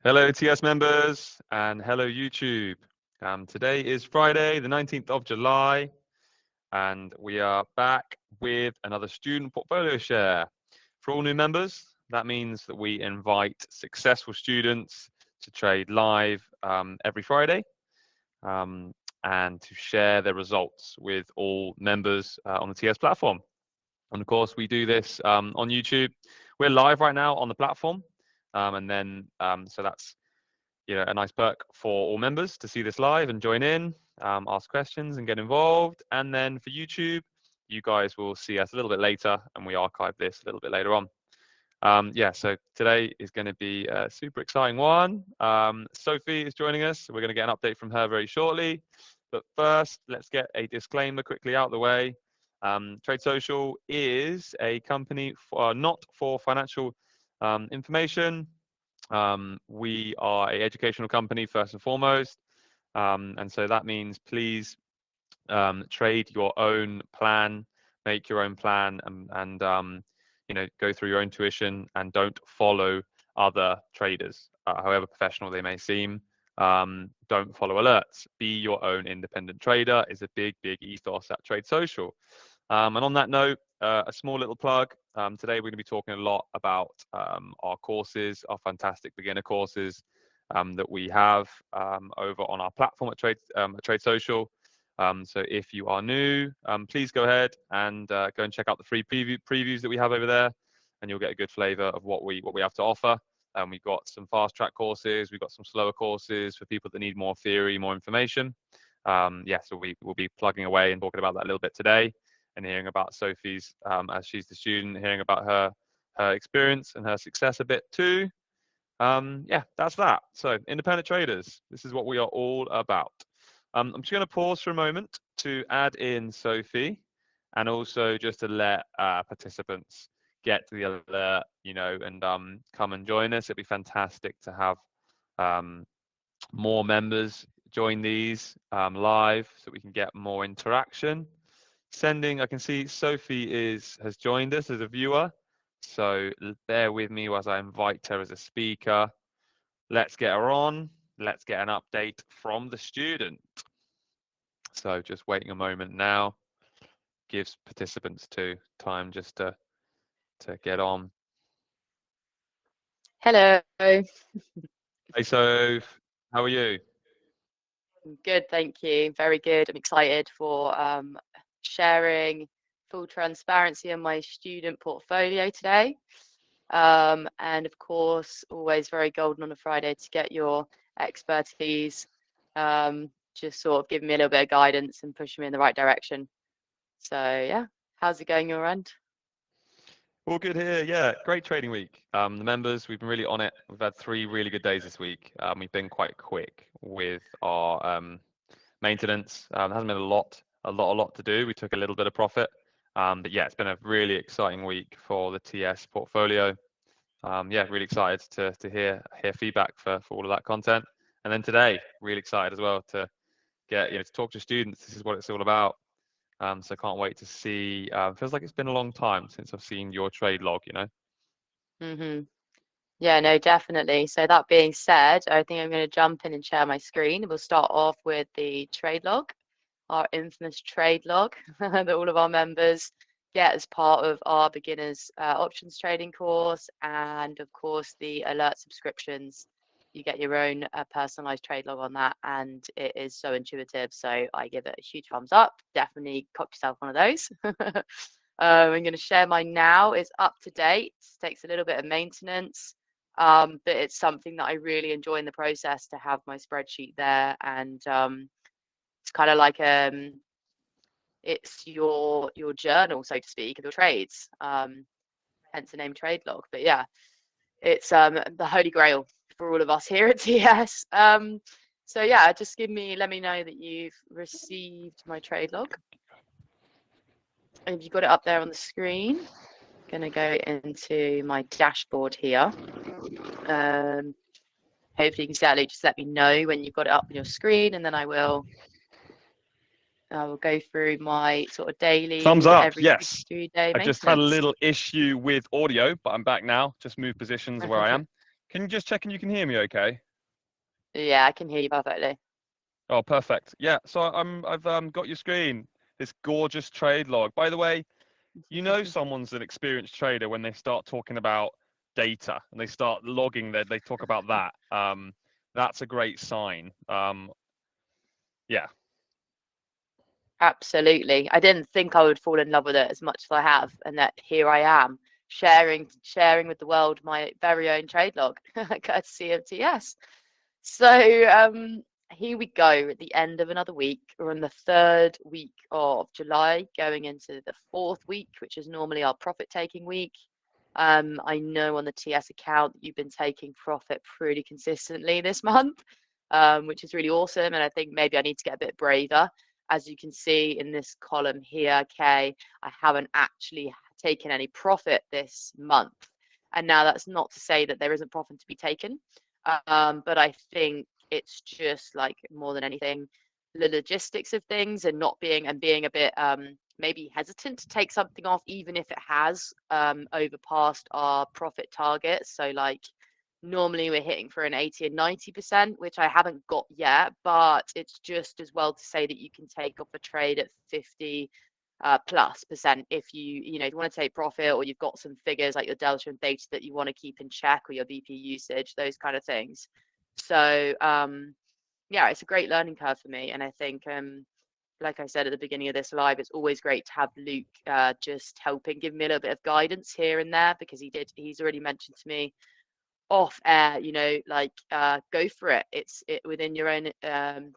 Hello, TS members, and hello, YouTube. Today is Friday, the 19th of July, and we are back with another student portfolio share. For all new members, that means that we invite successful students to trade live every Friday and to share their results with all members on the TS platform. And of course, we do this on YouTube. We're live right now on the platform, so that's a nice perk for all members to see this live and join in, ask questions and get involved. And then for YouTube, you guys will see us a little bit later, and we archive this a little bit later on. So today is going to be a super exciting one. Sophie is joining us, so we're going to get an update from her very shortly. But first, let's get a disclaimer quickly out of the way. Trade Social is a company not for financial information. We are an educational company first and foremost, and so that means please trade your own plan, make your own plan, and go through your own tuition and don't follow other traders, however professional they may seem. Don't follow alerts. Be your own independent trader is a big ethos at Trade Social. And on that note, a small little plug. Today we're going to be talking a lot about our courses, our fantastic beginner courses that we have over on our platform at Trade Social. So if you are new, please go ahead and go and check out the free previews that we have over there, and you'll get a good flavor of what we have to offer. We've got some fast track courses, we've got some slower courses for people that need more theory, more information. So we'll be plugging away and talking about that a little bit today, and hearing about Sophie's as she's the student, hearing about her experience and her success a bit too. That's that. So independent traders, this is what we are all about. I'm just going to pause for a moment to add in Sophie, and also just to let participants get to the alert, and come and join us. It'd be fantastic to have more members join these live, so we can get more interaction. I can see Sophie has joined us as a viewer, so bear with me as I invite her as a speaker. Let's get her on. Let's get an update from the student. So just waiting a moment now, gives participants time just to get on. Hello. Hey Soph, how are you? Good, thank you. Very good. I'm excited for sharing full transparency on my student portfolio today. And of course, always very golden on a Friday to get your expertise, just sort of giving me a little bit of guidance and pushing me in the right direction. So yeah, how's it going your end? All good here. Yeah, great trading week. The members, we've been really on it. We've had 3 really good days this week. We've been quite quick with our maintenance. There hasn't been a lot to do. We took a little bit of profit. But yeah, it's been a really exciting week for the TS portfolio. Really excited to hear feedback for all of that content. And then today, really excited as well to get to talk to students. This is what it's all about. So can't wait to see. Feels like it's been a long time since I've seen your trade log. Yeah, no, definitely. So that being said, I think I'm going to jump in and share my screen. We'll start off with the trade log, our infamous trade log that all of our members get as part of our beginners options trading course, and of course the alert subscriptions. You get your own personalized trade log on that, and it is so intuitive. So I give it a huge thumbs up. Definitely cop yourself one of those. I'm going to share mine now. It's up to date. Takes a little bit of maintenance, but it's something that I really enjoy in the process to have my spreadsheet there, and it's kind of like it's your journal, so to speak, of your trades. Hence the name trade log. But yeah, it's the holy grail for all of us here at TS. So yeah, let me know that you've received my trade log. Have you got it up there on the screen? I'm going to go into my dashboard here. Hopefully you can see that. Just let me know when you've got it up on your screen, and then I will go through my sort of daily, Thumbs up. every Yes. 3 day I just had a maintenance. little issue with audio, but I'm back now. Just moved positions where I am. Can you just check and you can hear me okay? Yeah, I can hear you perfectly. Oh, perfect. Yeah, so I've got your screen. This gorgeous trade log. By the way, you know someone's an experienced trader when they start talking about data and they start logging they talk about that. That's a great sign. Yeah. Absolutely. I didn't think I would fall in love with it as much as I have, and that here I am sharing with the world my very own trade log, courtesy of TS. So here we go at the end of another week. We're in the third week of July, going into the fourth week, which is normally our profit taking week. I know on the TS account you've been taking profit pretty consistently this month, which is really awesome. And I think maybe I need to get a bit braver. As you can see in this column here, Kay, I haven't actually taken any profit this month. And now that's not to say that there isn't profit to be taken, but I think it's just like more than anything, the logistics of things and not being and being a bit maybe hesitant to take something off, even if it has overpassed our profit targets. So like normally we're hitting for an 80 and 90%, which I haven't got yet, but it's just as well to say that you can take off a trade at 50 plus percent if you know, if you want to take profit, or you've got some figures like your delta and theta that you want to keep in check, or your BP usage, those kind of things. So yeah, it's a great learning curve for me. And I think like I said at the beginning of this live, it's always great to have Luke just helping give me a little bit of guidance here and there, because he's already mentioned to me off air, you know, like go for it. It's within your own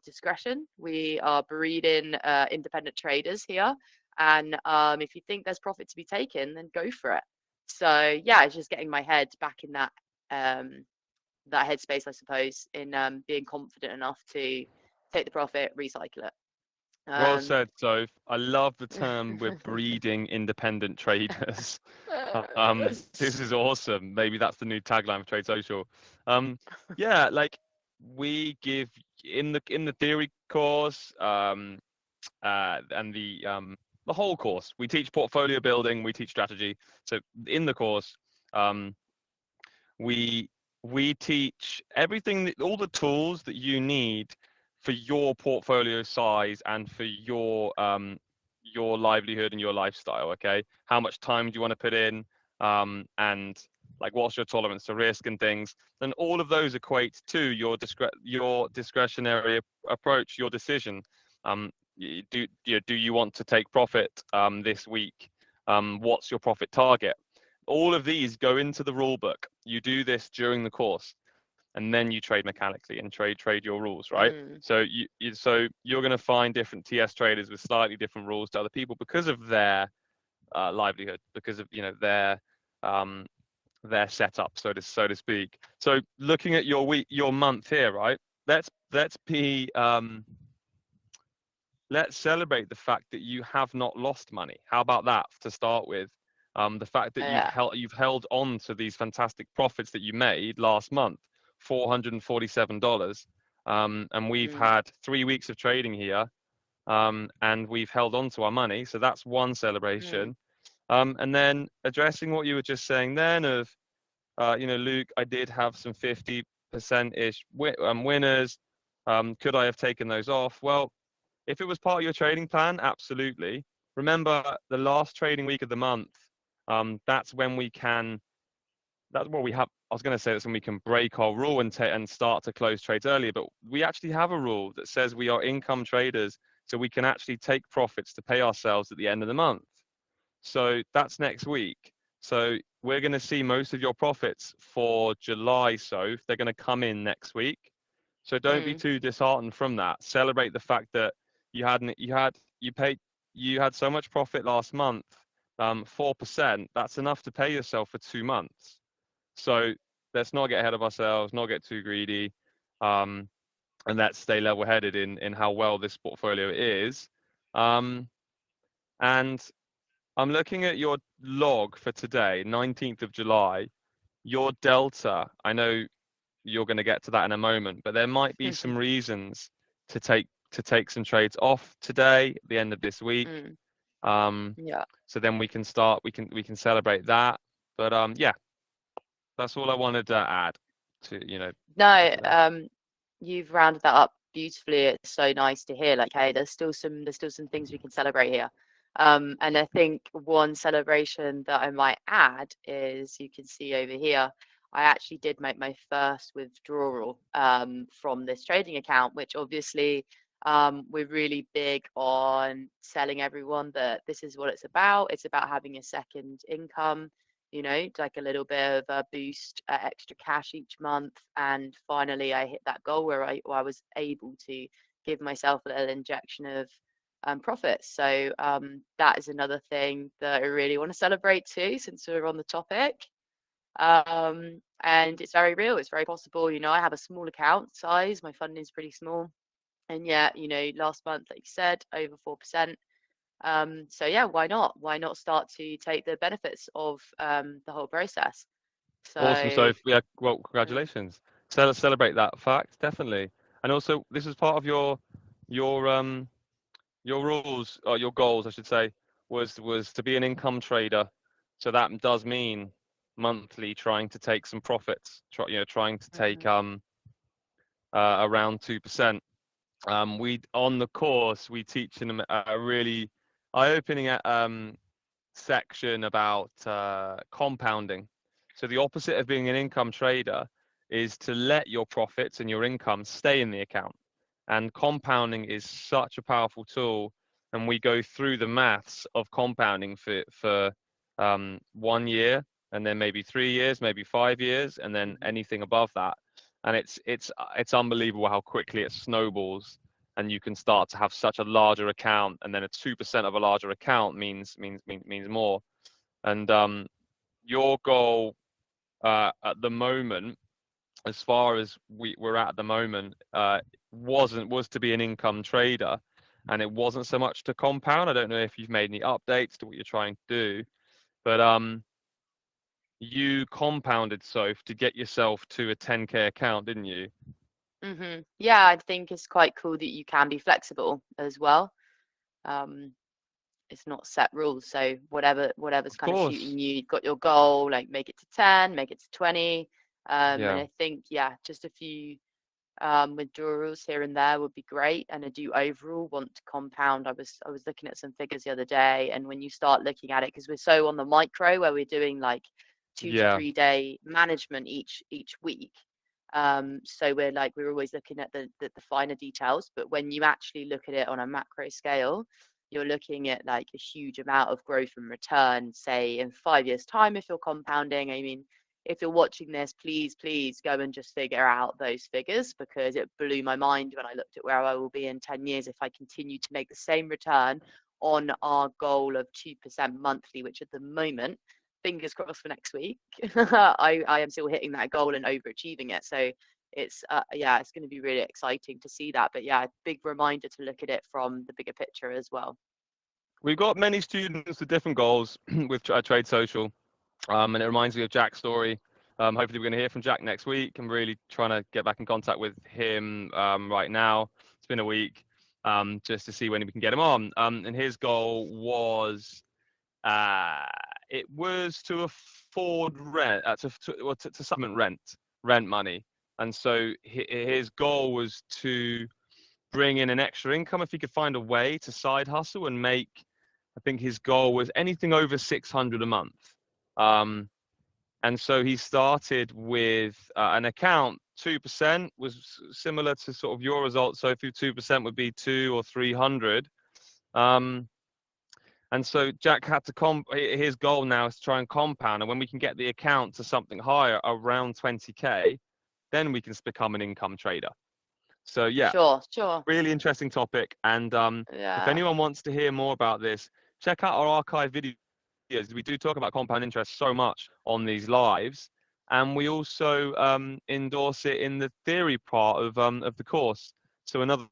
discretion. We are breeding independent traders here, and if you think there's profit to be taken, then go for it. So yeah, it's just getting my head back in that headspace, I suppose, in being confident enough to take the profit, recycle it. Well Um, said, Soph. I love the term we're breeding independent traders. This is awesome. Maybe that's the new tagline for Trade Social. Yeah, like we give in the theory course, and the whole course, we teach portfolio building, we teach strategy. So in the course, um, we we teach everything, all the tools that you need for your portfolio size and for your livelihood and your lifestyle. Okay, how much time do you want to put in, and like what's your tolerance to risk and things, and all of those equate to your discretionary approach, your decision. Do you want to take profit this week? What's your profit target? All of these go into the rule book. You do this during the course, and then you trade mechanically and trade your rules, right? mm, So you're going to find different TS traders with slightly different rules to other people because of their livelihood, because of um, their setup, so to speak. So looking at your week, your month here, right? Let's be let's celebrate the fact that you have not lost money. How about that to start with? The fact that yeah. you've held on to these fantastic profits that you made last month, $447, and we've Mm, had 3 weeks of trading here, and we've held on to our money. So that's one mm, celebration. And then addressing what you were just saying then of, Luke, I did have some 50%-ish winners. Could I have taken those off? Well, if it was part of your trading plan, absolutely. Remember, the last trading week of the month, that's when we can. That's what we have. I was going to say that's when we can break our rule and start to close trades earlier. But we actually have a rule that says we are income traders, so we can actually take profits to pay ourselves at the end of the month. So that's next week. So we're going to see most of your profits for July. So they're going to come in next week. So don't be mm, too disheartened from that. Celebrate the fact that you had so much profit last month, 4%. That's enough to pay yourself for 2 months. So let's not get ahead of ourselves, not get too greedy, um, and let's stay level-headed in how well this portfolio is. Um, and I'm looking at your log for today, 19th of July. Your delta, I know you're going to get to that in a moment, but there might be some reasons to take some trades off today, at the end of this week. mm, Um, yeah. so then we can celebrate that. But yeah, that's all I wanted to add. No, into that? you've rounded that up beautifully. It's so nice to hear. Like, hey, there's still some things we can celebrate here. And I think one celebration that I might add is you can see over here, I actually did make my first withdrawal from this trading account, which obviously we're really big on telling everyone that this is what it's about. It's about having a second income, like a little bit of a boost, extra cash each month. And finally, I hit that goal where I was able to give myself a little injection of profits. So that is another thing that I really want to celebrate too, since we're on the topic. And it's very real. It's very possible. I have a small account size. My funding is pretty small. And yet, last month, like you said, over 4%. So yeah, why not? Why not start to take the benefits of the whole process? Awesome. So So yeah, well, yeah. congratulations. Celebrate that fact, definitely. And also, this is part of your your rules or your goals, I should say, was to be an income trader. So that does mean monthly trying to take some profits. Trying to take Mhm. around 2%. We on the course we teach a really eye-opening section about compounding. So the opposite of being an income trader is to let your profits and your income stay in the account. And compounding is such a powerful tool. And we go through the maths of compounding for 1 year, and then maybe 3 years, maybe 5 years, and then Mhm. anything above that. And it's unbelievable how quickly it snowballs, and you can start to have such a larger account, and then a 2% of a larger account means more. And your goal at the moment, as far as we're at the moment, was to be an income trader, and it wasn't so much to compound. I don't know if you've made any updates to what you're trying to do, but you compounded, Soph, to get yourself to a 10K account, didn't you? Yeah, I think it's quite cool that you can be flexible as well. Um, it's not set rules, so whatever's Of kind of course. suiting you. You've got your goal, like make it to 10, make it to 20. And Yeah. I think, yeah, just a few withdrawals here and there would be great. And I do overall want to compound. I was looking at some figures the other day, and when you start looking at it, because we're so on the micro where we're doing like 2 to Yeah. 3 day management each week. So we're always looking at the finer details, but when you actually look at it on a macro scale, you're looking at like a huge amount of growth and return, say in 5 years' time if you're compounding. I mean, if you're watching this, please go and just figure out those figures, because it blew my mind when I looked at where I will be in 10 years if I continue to make the same return on our goal of 2% monthly, which at the moment, fingers crossed for next week, I am still hitting that goal and overachieving it. So it's going to be really exciting to see that. But yeah, big reminder to look at it from the bigger picture as well. We've got many students with different goals with Trade Social. And it reminds me of Jack's story. Hopefully, we're going to hear from Jack next week. I'm really trying to get back in contact with him right now. It's been a week just to see when we can get him on. And his goal was it was to afford rent, to supplement rent money. And so his goal was to bring in an extra income if he could find a way to side hustle and make. I think his goal was anything over 600 a month. Um, and so he started with an account. 2% was similar to sort of your results. So if you 2% would be 2 or 300. Um, and so Jack had to his goal now is to try and compound. And when we can get the account to something higher, around 20K, then we can become an income trader. So yeah, Sure. really interesting topic. And if Yeah. anyone wants to hear more about this, check out our archive videos. We do talk about compound interest so much on these lives, and we also endorse it in the theory part of the course. So another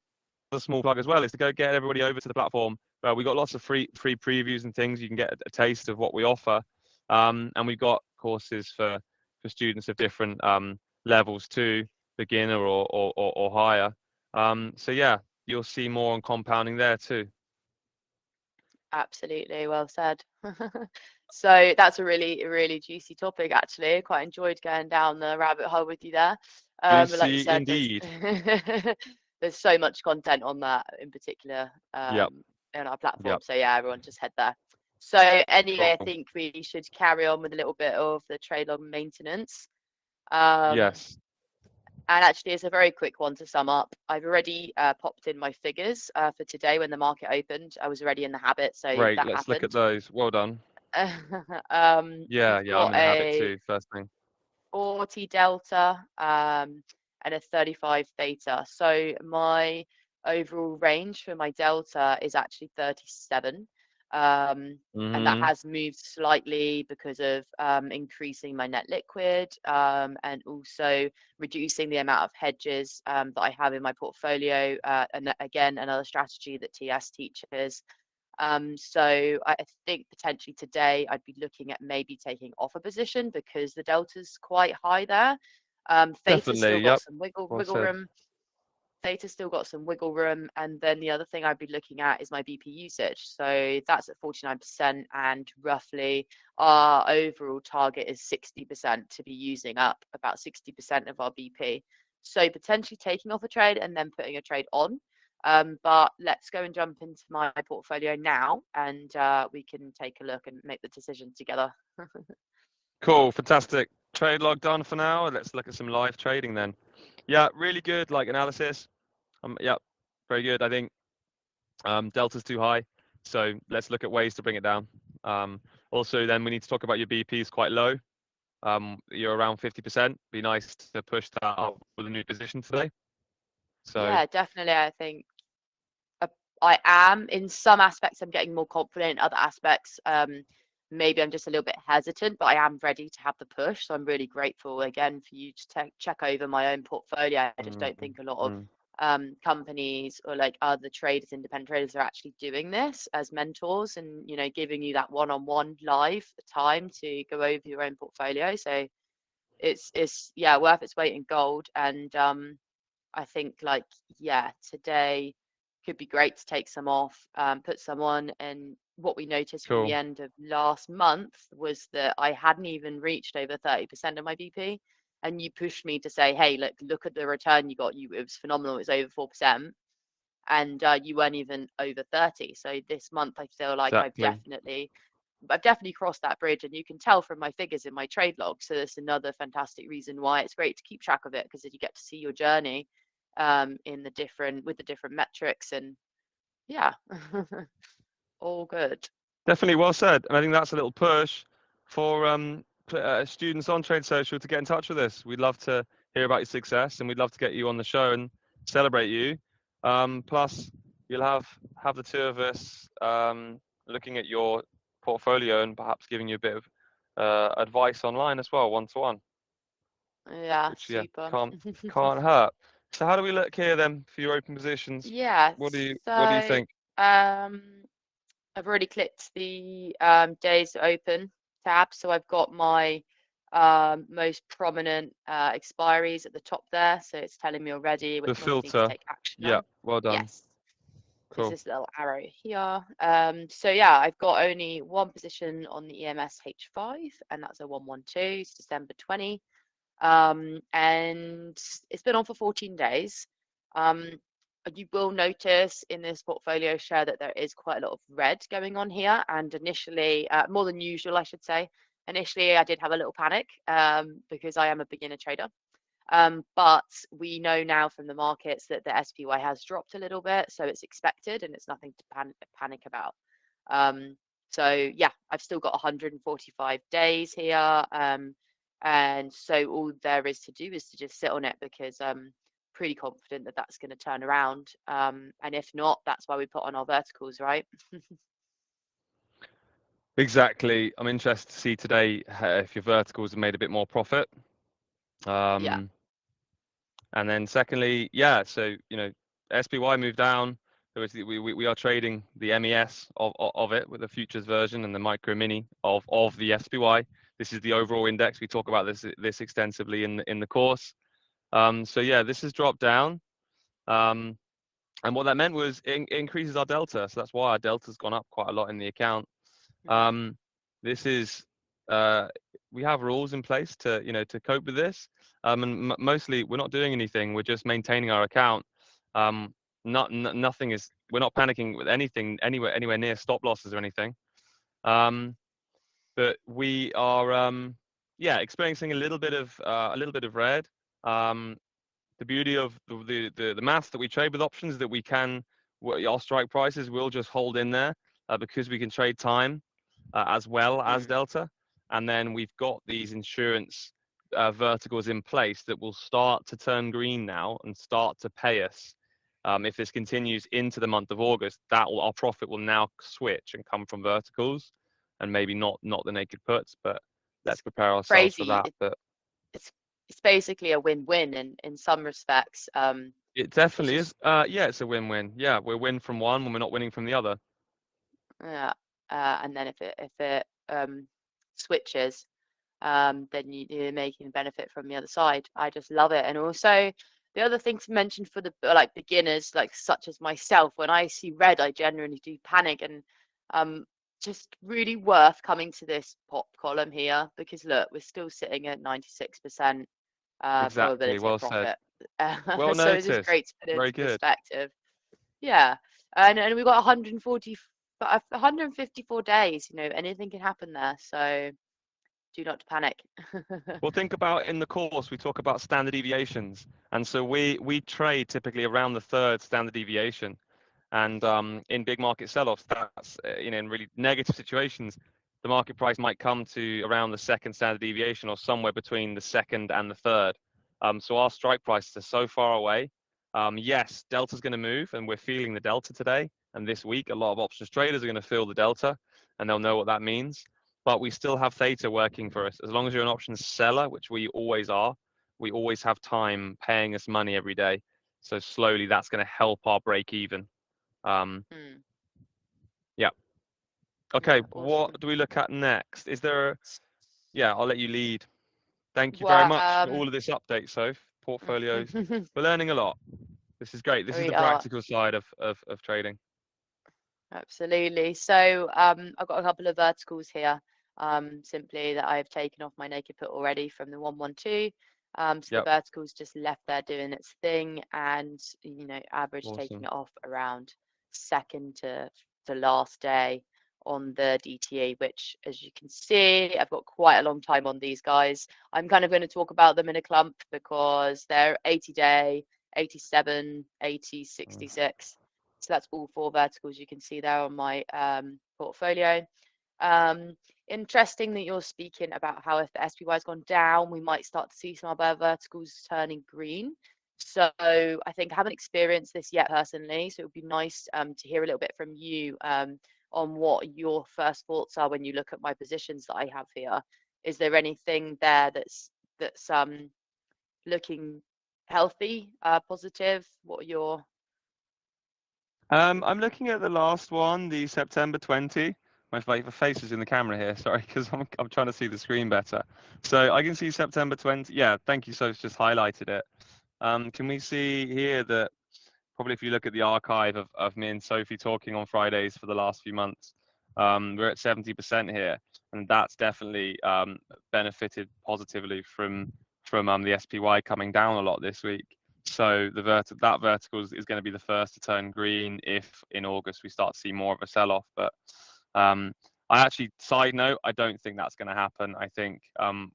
small plug as well is to go get everybody over to the platform. We got lots of free previews and things. You can get a taste of what we offer, and we've got courses for students of different levels too, beginner or higher. So yeah, you'll see more on compounding there too. Absolutely, well said. So that's a really juicy topic, actually. Quite enjoyed going down the rabbit hole with you there. But like you Juicy said, there's indeed. there's so much content on that in particular Yep. in our platform. Yep. So yeah, everyone just head there. So anyway, I Cool. think we should carry on with a little bit of the trade log maintenance. Um, Yes. and actually, it's a very quick one to sum up. I've already popped in my figures for today when the market opened. I was already in the habit, so Great. that Let's look at happened. those. Well done. We've Yeah. I'm got in the habit a too. First thing. 40 delta and a 35 theta. So my overall range for my delta is actually 37. And that Hmm. has moved slightly because of increasing my net liquid and also reducing the amount of hedges that I have in my portfolio. And again, another strategy that TS teaches. So I think potentially today I'd be looking at maybe taking off a position because the delta's quite high there. Theta's still Definitely. got Yep. some Well wiggle said. room. Theta's still got some wiggle room. And then the other thing I'd be looking at is my BP usage. So that's at 49%, and roughly our overall target is 60% to be using up about 60% of our BP. So potentially taking off a trade and then putting a trade on. But let's go and jump into my portfolio now, and we can take a look and make the decision together. Cool. Fantastic. Trade log done for now. Let's look at some live trading then. Yeah. Really good. Like analysis. Yeah. Very good. I think delta's too high. So let's look at ways to bring it down. Also, then we need to talk about your BP's quite low. You're around 50%. Be nice to push that up with a new position today. So Yeah, definitely. I think I am in some aspects. I'm getting more confident. In other aspects, maybe I'm just a little bit hesitant. But I am ready to have the push. So I'm really grateful again for you to check over my own portfolio. I just don't think a lot of mm, companies or like other traders, independent traders, are actually doing this as mentors and giving you that one-on-one live time to go over your own portfolio. So it's yeah, worth its weight in gold. And I think like yeah, today could be great to take some off, put some on. And what we noticed from the cool. end of last month was that I hadn't even reached over 30% of my BP. And you pushed me to say, hey, look at the return you got. It was phenomenal. It was over 4%. And you weren't even over 30. So this month I feel like Exactly. I've definitely crossed that bridge, and you can tell from my figures in my trade log. So that's another fantastic reason why it's great to keep track of it, because you get to see your journey in the different metrics. And yeah, all good. Definitely well said. And I think that's a little push for students on Trade Social to get in touch with us. We'd love to hear about your success, and we'd love to get you on the show and celebrate you. Plus, you'll have the two of us looking at your portfolio and perhaps giving you a bit of advice online as well, one-to-one, Yeah, which super. can't hurt. So how do we look here then for your open positions? Yeah, What do you so think? um I've already clicked the days open tab, so I've got my most prominent expiries at the top there. So it's telling me already The which ones need to filter. take action Yeah, on. well done. Yes, there's Cool. this little arrow here. So yeah, I've got only one position on the EMS H5, and that's a 112. It's December 20. And it's been on for 14 days. Um, you will notice in this portfolio share that there is quite a lot of red going on here. And initially, more than usual, I should say, initially I did have a little panic because I am a beginner trader. But we know now from the markets that the SPY has dropped a little bit, so it's expected and it's nothing to panic about. Um, so yeah, I've still got 145 days here. And so all there is to do is to just sit on it, because pretty confident that that's going to turn around. And if not, that's why we put on our verticals, right? Exactly. I'm interested to see today if your verticals have made a bit more profit. Yeah. And then secondly, yeah, so SPY moved down. We are trading the MES of it with the futures version and the micro mini of the SPY. This is the overall index. We talk about this extensively in the course. So yeah, this has dropped down. And what that meant was it increases our delta. So that's why our delta's gone up quite a lot in the account. Mhm. this is we have rules in place to to cope with this, and mostly we're not doing anything. We're just maintaining our account. Nothing is. We're not panicking with anything anywhere near stop losses or anything. But we are yeah, experiencing a little bit of red. Um, the beauty of the math that we trade with options is that we can our strike prices will just hold in there because we can trade time as well as delta, and then we've got these insurance verticals in place that will start to turn green now and start to pay us. If this continues into the month of August, our profit will now switch and come from verticals, and maybe not the naked puts, but let's prepare ourselves for Crazy. that. But It's basically a win-win in some respects. it It's definitely is. just Yeah, it's a win-win. Yeah, we're win from one when we're not winning from the other. yeah, and then if it switches, then you're making benefit from the other side. I just love it. And also the other thing to mention for the like beginners, like such as myself, when I see red, I generally do panic, and just really worth coming to this pop column here because look, we're still sitting at 96% Exactly. probability of Well said. profit. Well So it's just noticed. great to put Very into good. perspective. Yeah. And we've got 154 days, anything can happen there. So do not panic. Well, think about in the course, we talk about standard deviations. And so we trade typically around the third standard deviation. And in big market sell-offs, that's, in really negative situations, the market price might come to around the second standard deviation or somewhere between the second and the third. So our strike prices are so far away. Yes, delta's going to move, and we're feeling the delta today. And this week, a lot of options traders are going to feel the delta, and they'll know what that means. But we still have theta working for us. As long as you're an options seller, which we always are, we always have time paying us money every day. So slowly, that's going to help our break even. Hmm. Yeah. Okay. Yeah, What awesome. do we look at next? Is there? Yeah, I'll let you lead. Thank you very Well, much for all of this update, Soph. Portfolios. We're learning a lot. This is great. This is we the are practical side of trading. absolutely. So I've got a couple of verticals here, simply that I've taken off my naked put already from the 112. So the Yep. vertical's just left there doing its thing, and average taking Awesome. it off around second to last day on the DTE, which, as you can see, I've got quite a long time on these guys. I'm kind of going to talk about them in a clump because they're 80-day, 87, 80, 66. So that's all four verticals you can see there on my portfolio. Um, Interesting that you're speaking about how if the SPY has gone down, we might start to see some other verticals turning green. So I think I haven't experienced this yet personally. So it would be nice to hear a little bit from you on what your first thoughts are when you look at my positions that I have here. Is there anything there that's looking healthy, positive? What are your I'm looking at the last one, the September 20. My face is in the camera here, sorry, because I'm trying to see the screen better. So I can see September 20. Yeah, thank you. So it's just highlighted it. Can we see here that probably if you look at the archive of me and Sophie talking on Fridays for the last few months, we're at 70% here, and that's definitely benefited positively from the SPY coming down a lot this week. So that vertical is going to be the first to turn green if in August we start to see more of a sell-off. But I actually, side note, I don't think that's going to happen. I think,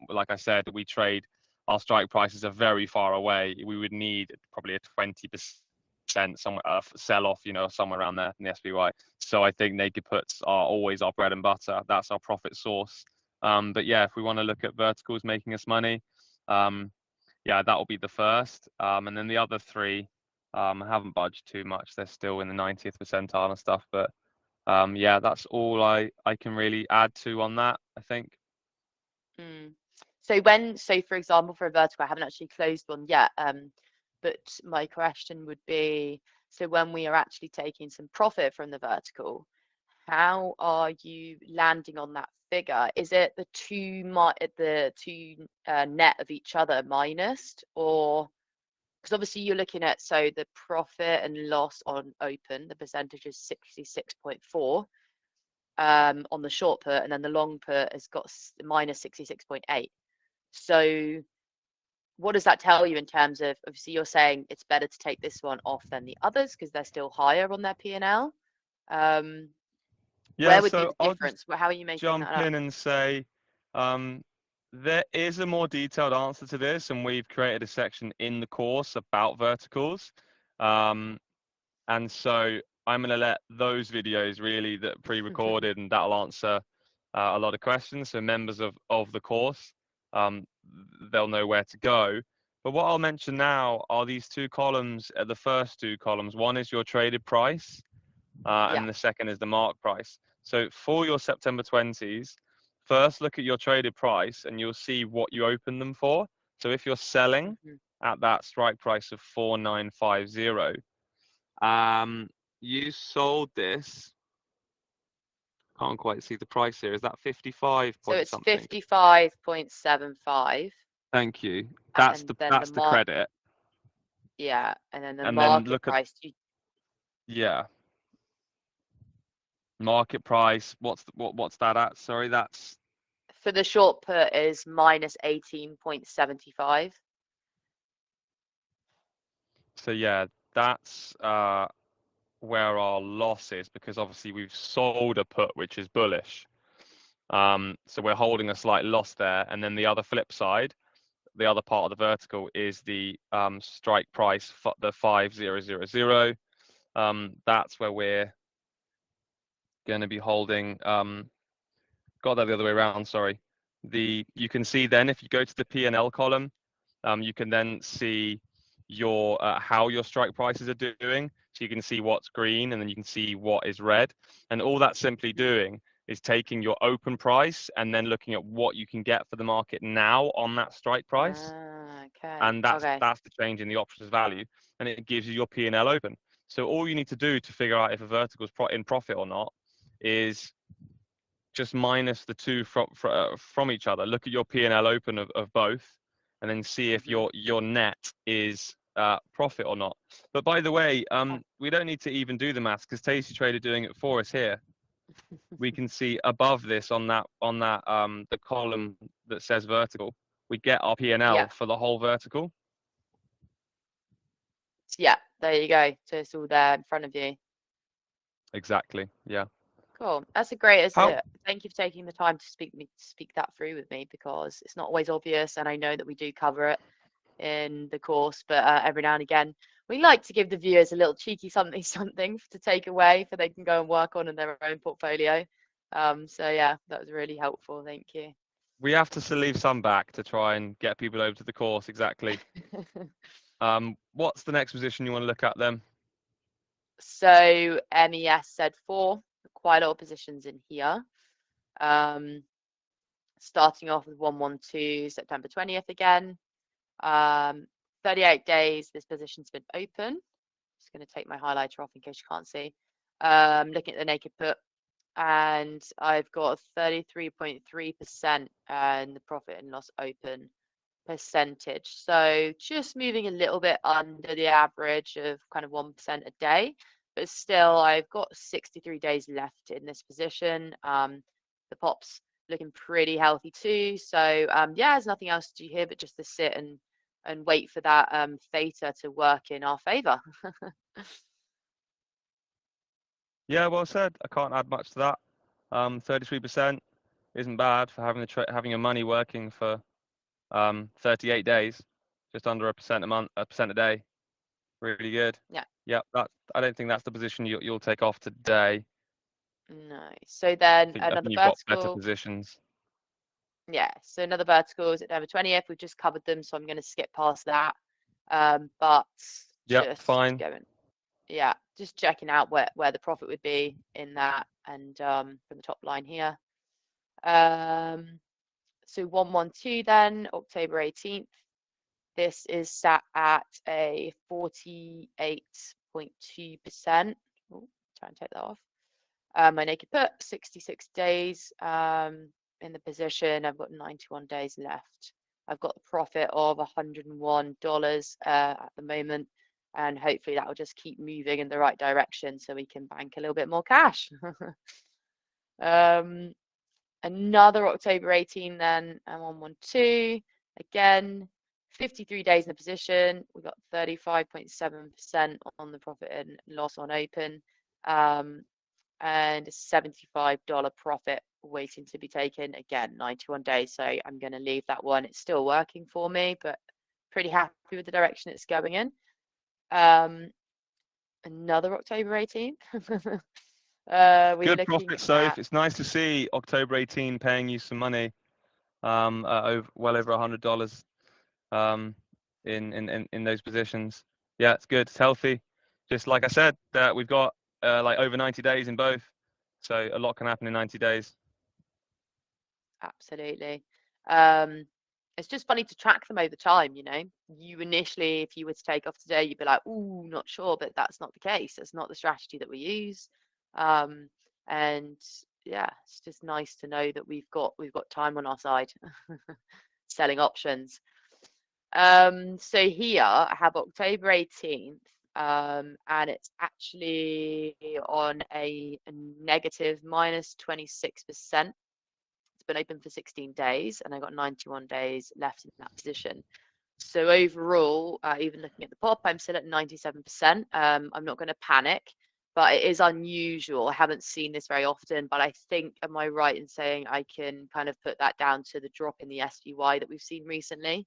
like I said, we trade, our strike prices are very far away. We would need probably a 20% somewhere sell off, somewhere around there in the SPY. So I think naked puts are always our bread and butter. That's our profit source. But yeah, if we want to look at verticals making us money, yeah, that will be the first. And then the other three haven't budged too much. They're still in the 90th percentile and stuff. But yeah, that's all I can really add to on that, I think. Mm. So for example, for a vertical, I haven't actually closed one yet. But my question would be, so when we are actually taking some profit from the vertical, how are you landing on that figure? Is it the two net of each other minus, or because obviously you're looking at so the profit and loss on open, the percentage is 66.4. on the short put, and then the long put has got minus 66.8. So what does that tell you in terms of, obviously you're saying it's better to take this one off than the others because they're still higher on their P&L. Yeah, Where would be so the I'll just difference? How are you making jump that up? in and say there is a more detailed answer to this, and we've created a section in the course about verticals. And so I'm going to let those videos really that are pre-recorded, and that'll answer a lot of questions. So members of the course, they'll know where to go. But what I'll mention now are these two columns, the first two columns. One is your traded price, and the second is the mark price. So for your September 20s, first look at your traded price and you'll see what you opened them for. So if you're selling at that strike price of 4950, you sold this, can't quite see the price here, is that 55 So point it's something? 55.75. Thank you. That's And the then that's the credit. yeah, and then the And then market look at, price. yeah, market price. What's that at? Sorry, that's, For the short put is minus 18.75. so yeah, that's where our loss is, because obviously we've sold a put which is bullish. So we're holding a slight loss there. And then the other flip side, the other part of the vertical is the strike price, the 5000. That's where we're going to be holding. Got that the other way around. Sorry. You can see then if you go to the P&L column, you can then see your how your strike prices are doing. So you can see what's green, and then you can see what is red. And all that's simply doing is taking your open price and then looking at what you can get for the market now on that strike price. Okay. And that's Okay. the change in the options value, and it gives you your P&L open. So all you need to do to figure out if a vertical is in profit or not is just minus the two from each other. Look at your P&L open of both, and then see if your net is profit or not. But by the way, we don't need to even do the maths because tastytrade doing it for us here. We can see above this on that the column that says vertical, we get our Yeah. P&L for the whole vertical. Yeah, there you go. So it's all there in front of you. Exactly. Yeah. Cool. That's a great. Thank you for taking the time to speak that through with me, because it's not always obvious, and I know that we do cover it in the course, but every now and again we like to give the viewers a little cheeky something to take away for they can go and work on in their own portfolio. So yeah, that was really helpful. Thank you. We have to still leave some back to try and get people over to the course. Exactly. What's the next position you want to look at then? So MES said 4, quite a lot of positions in here. Starting off with 112 September 20th again. 38 days this position's been open. Just going to take my highlighter off in case you can't see. Looking at the naked put, and I've got 33.3% in the profit and loss open percentage. So just moving a little bit under the average of kind of 1% a day, but still I've got 63 days left in this position. The pop's looking pretty healthy too. So yeah, there's nothing else to do here but just to sit and wait for that theta to work in our favor. Yeah, well said. I can't add much to that. 33% isn't bad for having your money working for 38 days, just under 1% a month, 1% a day. Really good. Yeah. Yep. I don't think that's the position you'll take off today. No. So then I another think you've got better vertical. positions. Yeah. So another vertical is September 20th. We've just covered them, so I'm going to skip past that. But Yep, just fine. going. Yeah, just checking out where the profit would be in that, and from the top line here. So 112 then, October 18th. This is sat at a 48.2%. Oh, try and take that off. My naked put, 66 days in the position. I've got 91 days left. I've got the profit of $101 at the moment, and hopefully that will just keep moving in the right direction so we can bank a little bit more cash. Another October 18 then, and 112. Again, 53 days in the position. We got 35.7% on the profit and loss on open, and a $75 profit waiting to be taken. Again, 91 days. So I'm going to leave that one. It's still working for me, but pretty happy with the direction it's going in. Another October 18. Good profit, Soph. It's nice to see October 18 paying you some money, well over $100 in those positions. Yeah, it's good. It's healthy. Just like I said, that we've got like over 90 days in both, so a lot can happen in 90 days. Absolutely. It's just funny to track them over time, you know. You initially, if you were to take off today, you'd be like, "Ooh, not sure," but that's not the case. That's not the strategy that we use. And yeah, it's just nice to know that we've got time on our side, selling options. So here I have October 18th, and it's actually on a negative minus 26%. It's been open for 16 days, and I got 91 days left in that position. So overall, even looking at the pop, I'm still at 97%. I'm not going to panic, but it is unusual. I haven't seen this very often, but I think, am I right in saying I can kind of put that down to the drop in the SPY that we've seen recently?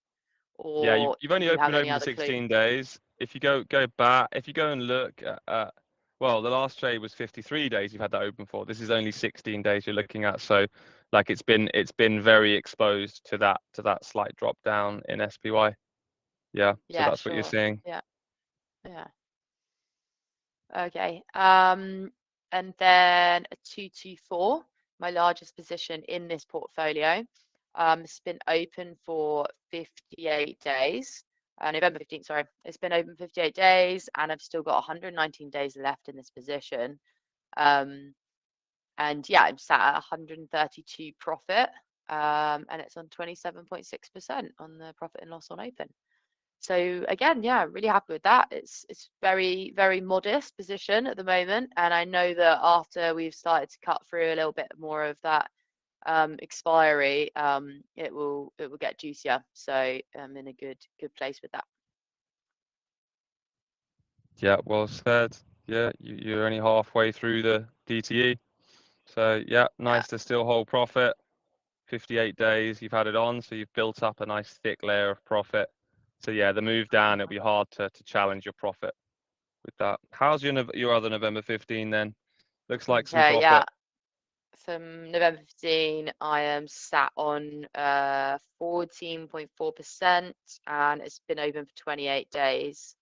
Yeah, Or you've only do you have opened any over other clue? 16 days. If you go back, if you go and look at, well, the last trade was 53 days you've had that open for. This is only 16 days you're looking at. So like it's been very exposed to that slight drop down in SPY. Yeah, so Yeah, that's what you're sure. seeing. Yeah, yeah. Okay. And then a 224, my largest position in this portfolio. It's been open for 58 days. November 15th, sorry. It's been open 58 days, and I've still got 119 days left in this position. And yeah, I'm sat at 132 profit, and it's on 27.6% on the profit and loss on open. So again, yeah, really happy with that. It's very, very modest position at the moment, and I know that after we've started to cut through a little bit more of that expiry, it will get juicier. So I'm in a good place with that. Yeah, well said. Yeah, you're only halfway through the DTE. So yeah, nice to still hold profit. 58 days you've had it on, so you've built up a nice thick layer of profit. So yeah, the move down, it'll be hard to challenge your profit with that. How's your other November 15 then? Looks like some Okay, profit. yeah. From November 15, I am sat on 14.4%, and it's been open for 28 days.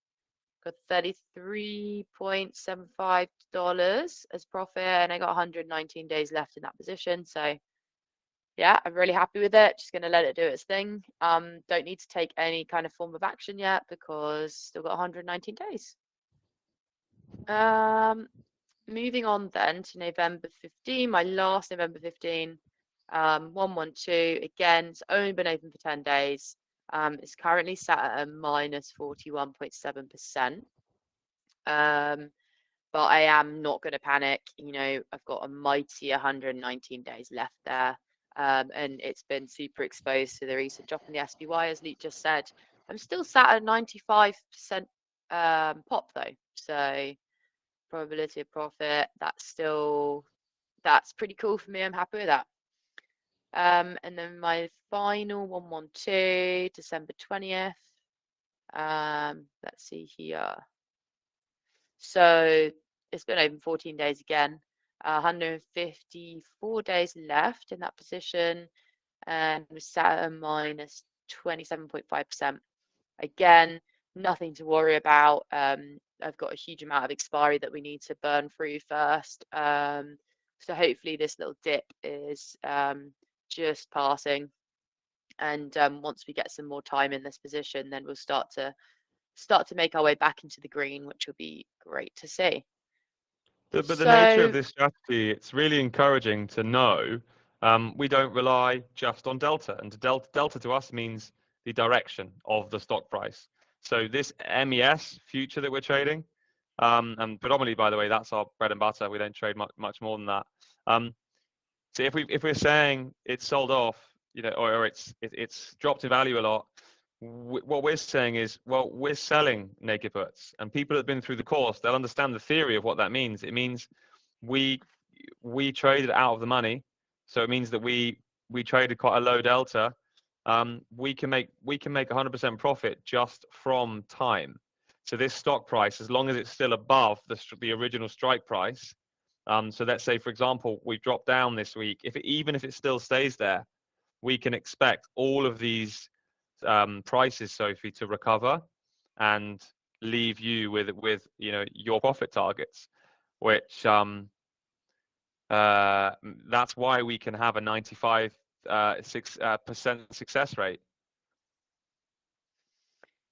Got $33.75 as profit, and I got 119 days left in that position. So yeah, I'm really happy with it. Just gonna let it do its thing. Don't need to take any kind of form of action yet because still got 119 days. Moving on then to November 15, my last November 15, 112. Again, it's only been open for 10 days. It's currently sat at a minus 41.7%. But I am not going to panic. You know, I've got a mighty 119 days left there. And it's been super exposed to the recent drop in the SPY, as Luke just said. I'm still sat at 95% pop though. So probability of profit, that's pretty cool for me. I'm happy with that. And then my final 112, December 20th. Let's see here. So it's been open 14 days again, 154 days left in that position, and we're sat at a minus 27.5%. Again, nothing to worry about. I've got a huge amount of expiry that we need to burn through first. So hopefully this little dip is just passing. And once we get some more time in this position, then we'll start to make our way back into the green, which will be great to see. But the nature of this strategy, it's really encouraging to know we don't rely just on delta, and delta to us means the direction of the stock price. So this MES future that we're trading, and predominantly, by the way, that's our bread and butter. We don't trade much more than that. So if we're saying it's sold off, or it's dropped in value a lot, what we're saying is, well, we're selling naked puts, and people that have been through the course, they'll understand the theory of what that means. It means we traded out of the money, so it means that we traded quite a low delta. We can make 100% profit just from time. So this stock price, as long as it's still above the original strike price. So let's say, for example, we drop down this week. Even if it still stays there, we can expect all of these prices, Sophie, to recover and leave you with your profit targets, which that's why we can have a 95% success rate.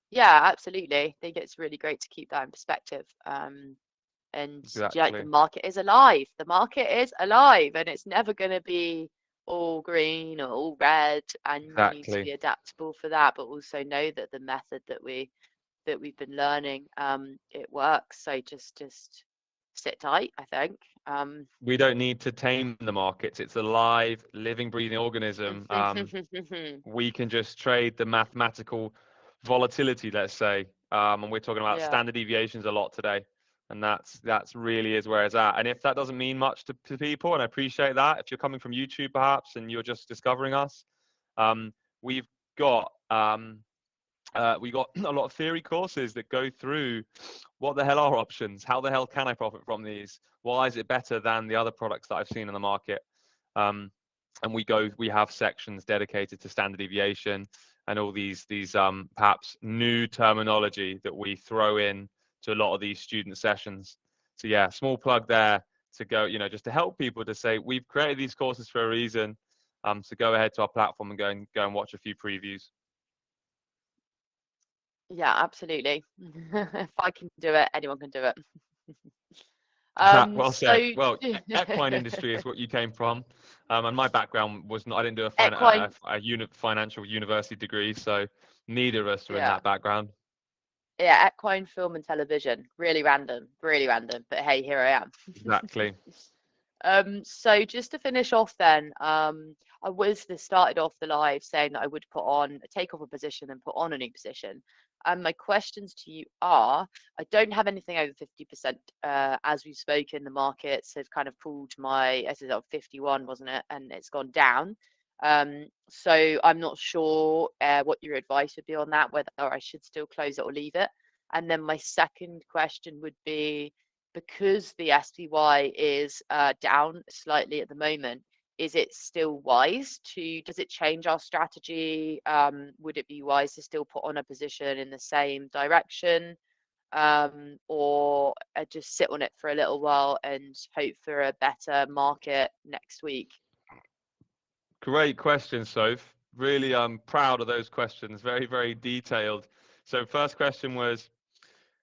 Yeah, absolutely. I think it's really great to keep that in perspective. And yeah, the Exactly. market is alive. The market is alive, and it's never going to be all green or all red. And you need to Exactly. be adaptable for that, but also know that the method that we've been learning, it works. So just sit tight, I think. We don't need to tame the markets. It's a live, living, breathing organism. We can just trade the mathematical volatility, let's say. And we're talking about Yeah. standard deviations a lot today. And that's really is where it's at. And if that doesn't mean much to people, and I appreciate that, if you're coming from YouTube perhaps and you're just discovering us, we've got we got a lot of theory courses that go through what the hell are options, how the hell can I profit from these, why is it better than the other products that I've seen in the market. And we have sections dedicated to standard deviation and all these perhaps new terminology that we throw in to a lot of these student sessions. So yeah, small plug there to go, just to help people to say we've created these courses for a reason. So go ahead to our platform and go and watch a few previews. Yeah, absolutely. If I can do it, anyone can do it. Well So said. Well, equine industry is what you came from, and my background was not. I didn't do equine, financial university degree, so neither of us are in yeah, that background. yeah, equine film and television. Really random. But hey, here I am. Exactly. So just to finish off then, I started off the live saying that I would take off a position and put on a new position. And my questions to you are, I don't have anything over 50%, as we've spoken, the markets have kind of pulled as I said, 51, wasn't it? And it's gone down. So I'm not sure what your advice would be on that, whether I should still close it or leave it. And then my second question would be, because the SPY is down slightly at the moment, is it still wise does it change our strategy? Would it be wise to still put on a position in the same direction, or just sit on it for a little while and hope for a better market next week? Great question, Soph. Really, I'm proud of those questions. Very, very detailed. So, first question was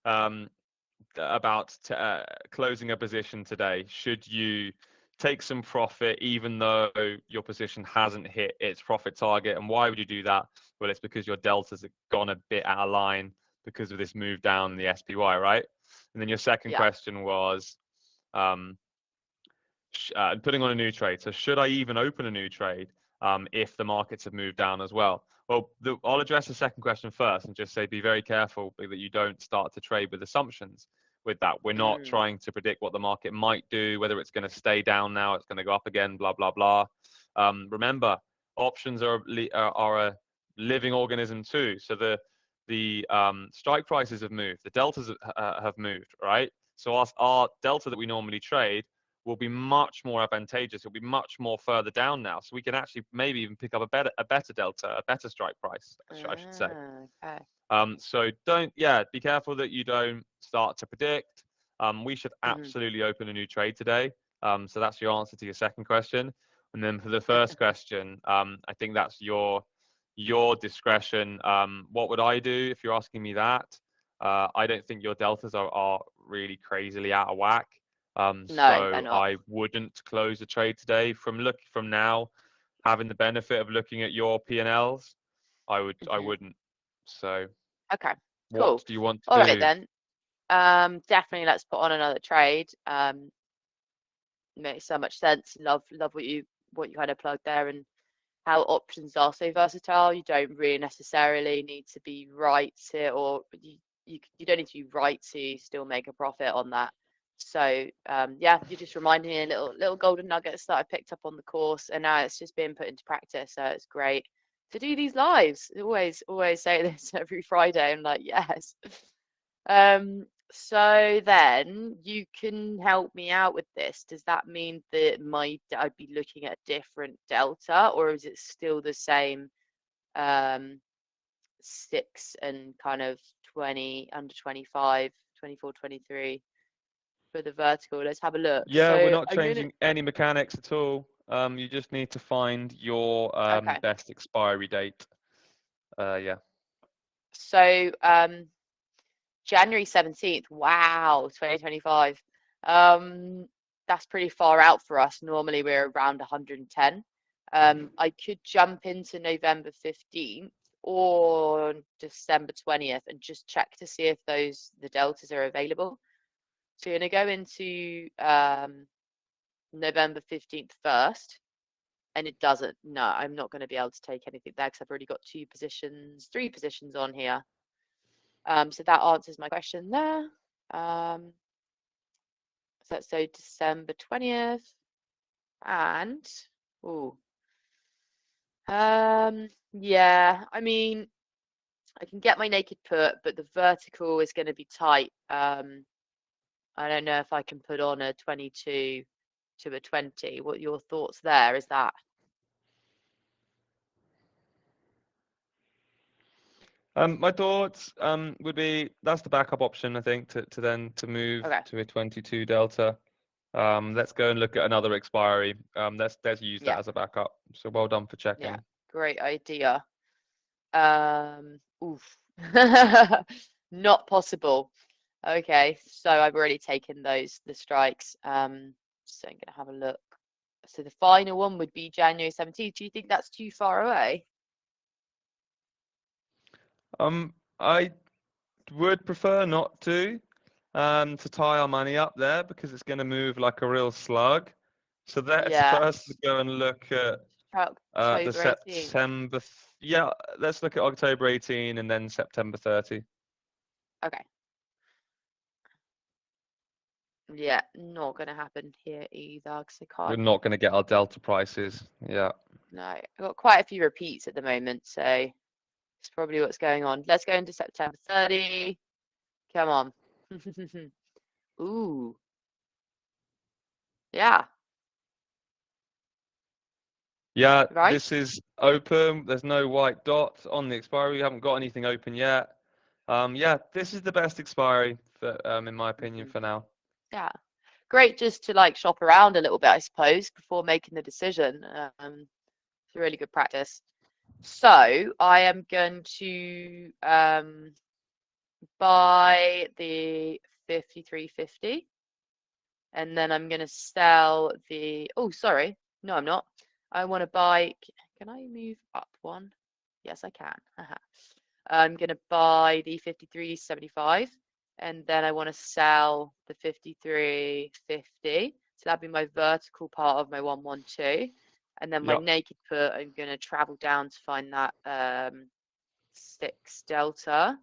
um, about closing a position today. Should you take some profit even though your position hasn't hit its profit target? And why would you do that? Well, it's because your deltas have gone a bit out of line because of this move down in the SPY, right? And then your second Yeah. question was putting on a new trade. So should I even open a new trade if the markets have moved down as well? Well, I'll address the second question first and just say be very careful that you don't start to trade with assumptions. With that, we're not trying to predict what the market might do, whether it's going to stay down now, it's going to go up again, blah blah blah. Remember, options are a living organism too. So the strike prices have moved, the deltas have moved, right? So our delta that we normally trade will be much more advantageous. It'll be much more further down now, so we can actually maybe even pick up a better delta, a better strike price, I should say. Okay. So be careful that you don't start to predict. We should absolutely open a new trade today. So that's your answer to your second question. And then for the first question, I think that's your discretion. What would I do if you're asking me that? I don't think your deltas are really crazily out of whack. No, they're So not. I wouldn't close the trade today. From now, having the benefit of looking at your P&Ls, I wouldn't. So Okay, what cool. do you want All to right do? then. Definitely let's put on another trade. Makes so much sense. Love what you what you kind of plugged there and how options are so versatile. You don't really necessarily need to be right to, or you don't need to be right to still make a profit on that. So yeah, you just reminded me of little golden nuggets that I picked up on the course, and now it's just being put into practice. So it's great to do these lives. I always say this every Friday. I'm like, yes. So then you can help me out with this. Does that mean that I'd be looking at a different delta, or is it still the same 6 and kind of 20, under 25, 24, 23 for the vertical? Let's have a look. Yeah, we're So not I'm gonna, changing any mechanics at all. You just need to find your okay. best expiry date. Yeah. So January 17th, wow, 2025. That's pretty far out for us. Normally we're around 110. I could jump into November 15th or December 20th and just check to see if the deltas are available. So you're gonna go into November 15th first, and it doesn't. No, I'm not going to be able to take anything there because I've already got 3 positions on here. So that answers my question there. So December 20th, and yeah, I mean, I can get my naked put, but the vertical is going to be tight. I don't know if I can put on a 22 to a 20. What are your thoughts there? Is that My thoughts would be that's the backup option, I think, to then to move okay? to a 22 delta. Let's go and look at another expiry. Let's use that Yeah, as a backup. So well done for yeah, checking. great idea. Oof. Not possible. Okay, so I've already taken the strikes. So I'm gonna have a look. So the final one would be January 17th. Do you think that's too far away? I would prefer not to tie our money up there because it's going to move like a real slug. So let's Yeah, first go and look at the October 18th. September. Yeah, let's look at October 18 and then September 30. Okay. Yeah, not gonna happen here either because I We're can't. not going to get our delta prices. Yeah. No, I've got quite a few repeats at the moment, so it's probably what's going on. Let's go into September 30. Come on. Ooh, yeah, Yeah, right? this is open. There's no white dot on the expiry. We haven't got anything open yet. Yeah, this is the best expiry for, in my opinion, Mhm. for now. Yeah, great just to like shop around a little bit, I suppose, before making the decision. It's a really good practice. So I am going to buy the 53.50, and then I'm going to sell the. Oh, sorry, no, I'm not. I want to buy. Can I move up one? Yes, I can. I'm going to buy the 53.75, and then I want to sell the 53.50. So that'd be my vertical part of my 112. And then my Yep. naked put, I'm going to travel down to find that 6 delta.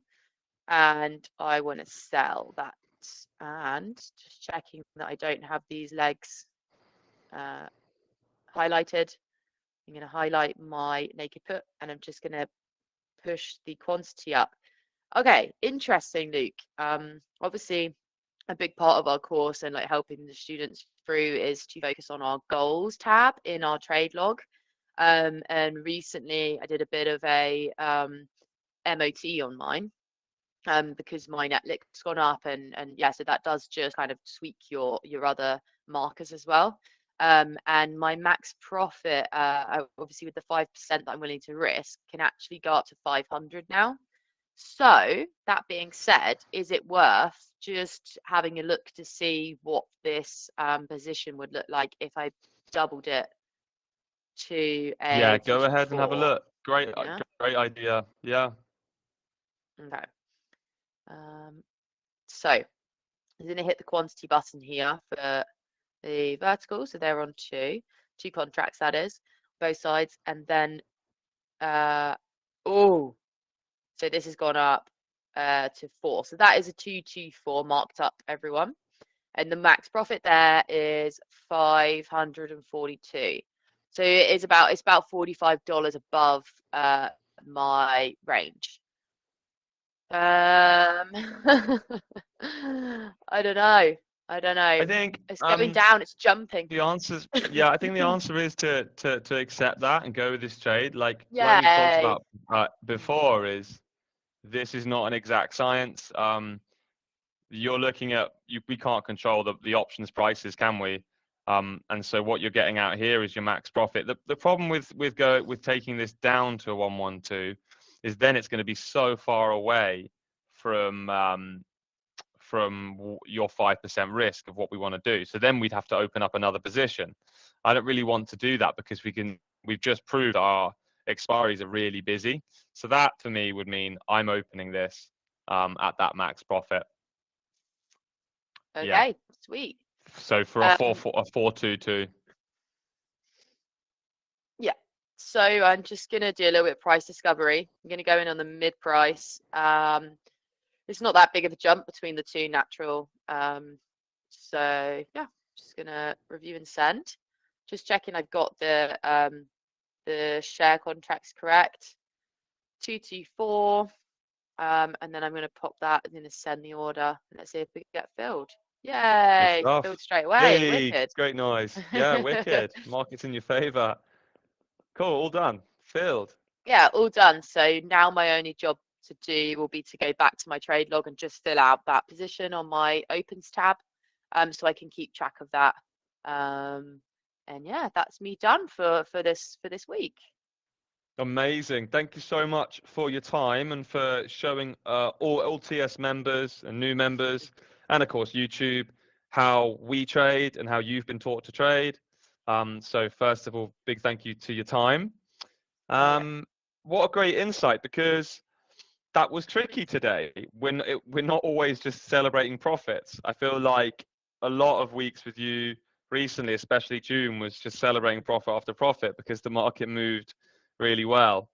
And I want to sell that. And just checking that I don't have these legs highlighted. I'm going to highlight my naked put, and I'm just going to push the quantity up. Okay, interesting, Luke. Obviously, a big part of our course and like helping the students through is to focus on our goals tab in our trade log. And recently, I did a bit of a MOT on mine because my netlick's gone up, and yeah, so that does just kind of tweak your other markers as well. And my max profit, obviously with the 5% that I'm willing to risk, can actually go up to 500 now. So that being said, is it worth just having a look to see what this position would look like if I doubled it to Yeah, a go ahead and have a 224? look. Great, Yeah. great idea. Yeah. Okay. So I'm going to hit the quantity button here for the vertical. So they're on 2. 2 contracts that is, both sides, and then so this has gone up to 4. So that is a 224 marked up, everyone. And the max profit there is 542. So it's about $45 above my range. I don't know. I think It's going down. It's jumping. the answer's I think the answer is to accept that and go with this trade. Like Yeah. we've talked about before, is this is not an exact science. You're looking at we can't control the options prices, can we? And so what you're getting out here is your max profit. The problem with taking this down to a 112 is then it's going to be so far away from your 5% risk of what we want to do. So then we'd have to open up another position. I don't really want to do that because we've just proved our expiries are really busy. So that for me would mean I'm opening this at that max profit. Okay, yeah. Sweet. So for a 422. Yeah. So I'm just gonna do a little bit of price discovery. I'm gonna go in on the mid price. It's not that big of a jump between the two natural. So yeah, just gonna review and send. Just checking I've got the share contracts correct. 224. And then I'm going to pop that and then send the order. Let's see if we get filled. Yay! Filled straight away. Hey, wicked. Great noise. Yeah, wicked. Market's in your favor. Cool. All done. Filled. Yeah, all done. So now my only job to do will be to go back to my trade log and just fill out that position on my opens tab, so I can keep track of that. And yeah, that's me done for this week. Amazing. Thank you so much for your time and for showing all TS members and new members, and of course YouTube, how we trade and how you've been taught to trade. So first of all, big thank you to your time. What a great insight, because that was tricky today. We're not always just celebrating profits. I feel like a lot of weeks with you recently, especially June, was just celebrating profit after profit because the market moved really well.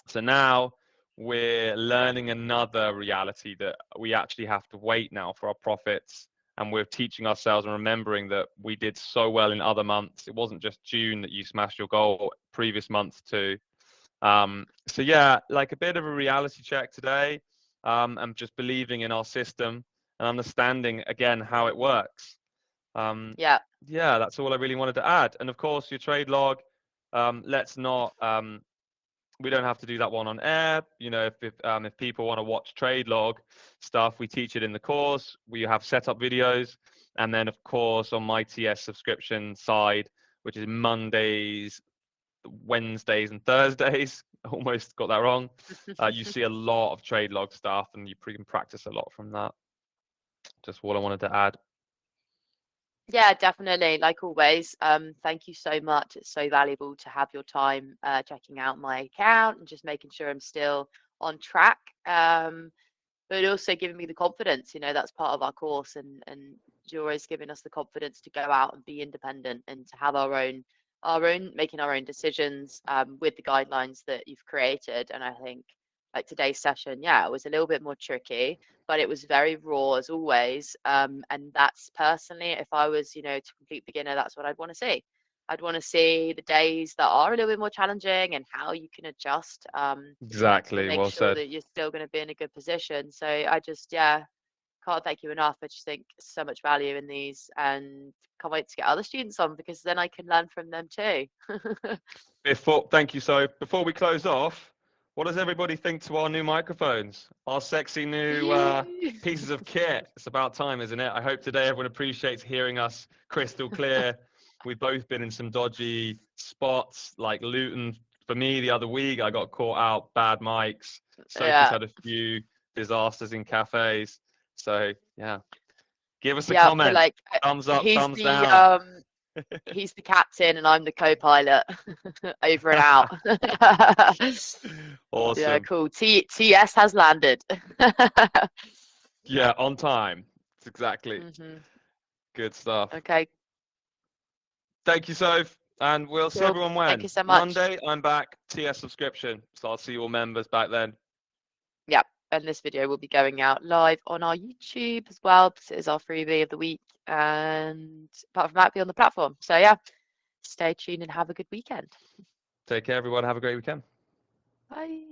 So now we're learning another reality, that we actually have to wait now for our profits, and we're teaching ourselves and remembering that we did so well in other months. It wasn't just June that you smashed your goal, previous months too. So yeah, like a bit of a reality check today, and just believing in our system and understanding again how it works. Yeah, that's all I really wanted to add. And of course, your trade log, let's not, we don't have to do that one on air. You know, if people want to watch trade log stuff, we teach it in the course. We have setup videos. And then of course on my TS subscription side, which is Mondays, Wednesdays and Thursdays, almost got that wrong. You see a lot of trade log stuff, and you can practice a lot from that. Just what I wanted to add. Yeah, definitely. Like always, thank you so much. It's so valuable to have your time checking out my account and just making sure I'm still on track. But also giving me the confidence, you know, that's part of our course, and you're always giving us the confidence to go out and be independent and to have our own making our own decisions with the guidelines that you've created. And I think like today's session, it was a little bit more tricky, but it was very raw as always. And that's personally, if I was, you know, to complete beginner, that's what I'd want to see. I'd want to see the days that are a little bit more challenging and how you can adjust. Exactly. Make sure that you're still going to be in a good position. So I just, can't thank you enough. I just think so much value in these, and can't wait to get other students on, because then I can learn from them too. Thank you. So before we close off, what does everybody think to our new microphones, our sexy new pieces of kit? It's about time, isn't it? I hope today everyone appreciates hearing us crystal clear. We've both been in some dodgy spots, like Luton. For me, the other week, I got caught out, bad mics. Sophie's had a few disasters in cafes. So yeah, give us a comment. Like, thumbs up, thumbs down. He's the captain and I'm the co-pilot. Over and out. Awesome. Yeah, cool. TS has landed. Yeah, on time. Exactly. Good stuff. Okay. Thank you, Soph. And we'll see Cool. everyone when? Thank you so much. Monday, I'm back, TS subscription. So I'll see all members back then. Yeah, and this video will be going out live on our YouTube as well, because it is our freebie of the week. And apart from that, be on the platform. So yeah, stay tuned and have a good weekend. Take care, everyone. Have a great weekend. Bye.